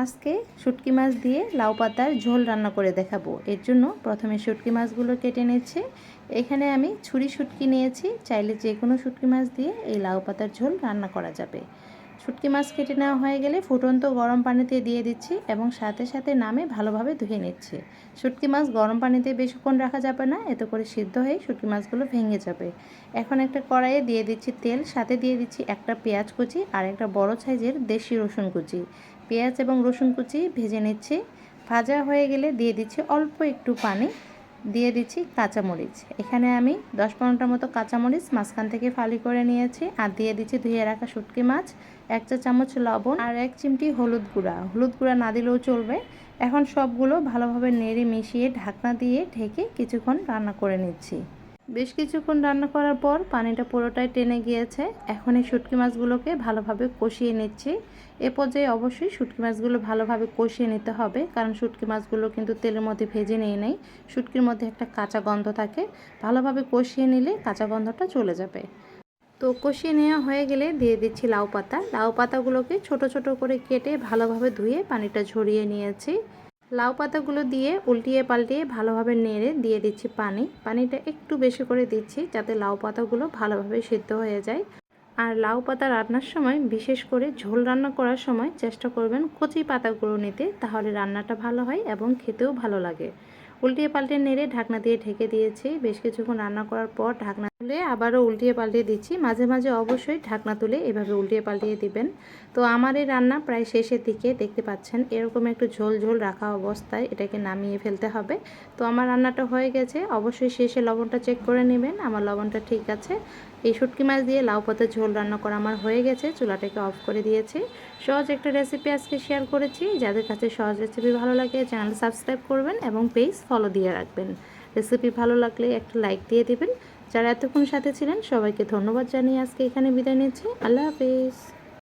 আজকে শুটকি মাছ দিয়ে লাউ পাতার ঝোল রান্না করে দেখাবো। এর জন্য প্রথমে শুটকি মাছগুলো কেটে নিচ্ছি। এখানে আমি ছুরি শুটকি নিয়েছি, চাইলে যে কোনো শুটকি মাছ দিয়ে এই লাউ পাতার ঝোল রান্না করা যাবে। শুটকি মাছ কেটে নেওয়া হয়ে গেলে ফুটন্ত গরম পানিতে দিয়ে দিচ্ছি এবং সাথে সাথে নামে ভালোভাবে ধুয়ে নিচ্ছি। শুটকি মাছ গরম পানিতে বেশিক্ষণ রাখা যাবে না, এতে করে সিদ্ধ হয়ে শুটকি মাছগুলো ভেঙে যাবে। এখন একটা কড়াইয়ে দিয়ে দিচ্ছি তেল, সাথে দিয়ে দিচ্ছি একটা পেঁয়াজ কুচি আর একটা বড় সাইজের দেশি রসুন কুচি। পেঁয়াজ এবং রসুন কুচি ভেজে নিচ্ছি। ভাজা হয়ে গেলে দিয়ে দিচ্ছি অল্প একটু পানি, দিয়ে দিচ্ছি কাঁচামরিচ। এখানে আমি 10-15টার মতো কাঁচামরিচ মাঝখান থেকে ফালি করে নিয়েছি আর দিয়ে দিচ্ছি ধুয়ে রাখা শুটকি মাছ, 1 চা চামচ লবণ আর 1 চিমটি হলুদ গুঁড়া। হলুদ গুঁড়া না দিলেও চলবে। এখন সবগুলো ভালোভাবে নেড়ে মিশিয়ে ঢাকনা দিয়ে ঢেকে কিছুক্ষণ রান্না করে নিচ্ছি। বেশ কিছুক্ষণ রান্না করার পর পানিটা পুরোটাই টেনে গিয়েছে। এখন এই শুটকি মাছগুলোকে ভালোভাবে কষিয়ে নিচ্ছি। এ পর্যায়ে অবশ্যই শুটকি মাছগুলো ভালোভাবে কষিয়ে নিতে হবে, কারণ শুটকি মাছগুলো কিন্তু তেলের মধ্যে ভেজে নিয়ে নেই। শুটকির মধ্যে একটা কাঁচা গন্ধ থাকে, ভালোভাবে কষিয়ে নিলে কাঁচা গন্ধটা চলে যাবে। তো কষিয়ে নেওয়া হয়ে গেলে দিয়ে দিচ্ছি লাউ পাতা। লাউ পাতাগুলোকে ছোট ছোট করে কেটে ভালোভাবে ধুয়ে পানিটা ঝরিয়ে নিয়েছি। লাউ পাতাগুলো দিয়ে উল্টিয়ে পাল্টিয়ে ভালোভাবে নেড়ে দিয়ে দিচ্ছি পানি। পানিটা একটু বেশি করে দিচ্ছি যাতে লাউ পাতাগুলো ভালোভাবে সিদ্ধ হয়ে যায়। আর লাউ পাতা রান্নার সময়, বিশেষ করে ঝোল রান্না করার সময় চেষ্টা করবেন কচি পাতাগুলো নিতে, তাহলে রান্নাটা ভালো হয় এবং খেতেও ভালো লাগে। উল্টিয়ে পাল্টিয়ে নেড়ে ঢাকনা দিয়ে ঢেকে দিয়েছি। বেশ কিছুক্ষণ রান্না করার পর ঢাকনা তুলে আবারও উল্টিয়ে পাল্টিয়ে দিচ্ছি। মাঝে মাঝে অবশ্যই ঢাকনা তুলে এভাবে উল্টিয়ে পাল্টিয়ে দিবেন। তো আমার এই রান্না প্রায় শেষের দিকে, দেখতে পাচ্ছেন এরকম একটু ঝোল ঝোল রাখা অবস্থায় এটাকে নামিয়ে ফেলতে হবে। তো আমার রান্নাটা হয়ে গেছে। অবশ্যই শেষে লবণটা চেক করে নেবেন আমার লবণটা ঠিক আছে। এই শুটকি মাছ দিয়ে লাউ পাতার ঝোল রান্না করা আমার হয়ে গেছে। চুলাটাকে অফ করে দিয়েছি। সহজ একটা রেসিপি আজকে শেয়ার করেছি। যাদের কাছে সহজ রেসিপি ভালো লাগে চ্যানেল সাবস্ক্রাইব করবেন এবং পেজ ফলো দিয়ে রাখবেন। রেসিপি ভালো লাগলে একটা লাইক দিয়ে দেবেন। যারা এতক্ষণ সাথে ছিলেন সবাইকে ধন্যবাদ জানিয়ে আজকে এখানে বিদায় নিচ্ছি। আল্লাহ হাফেজ।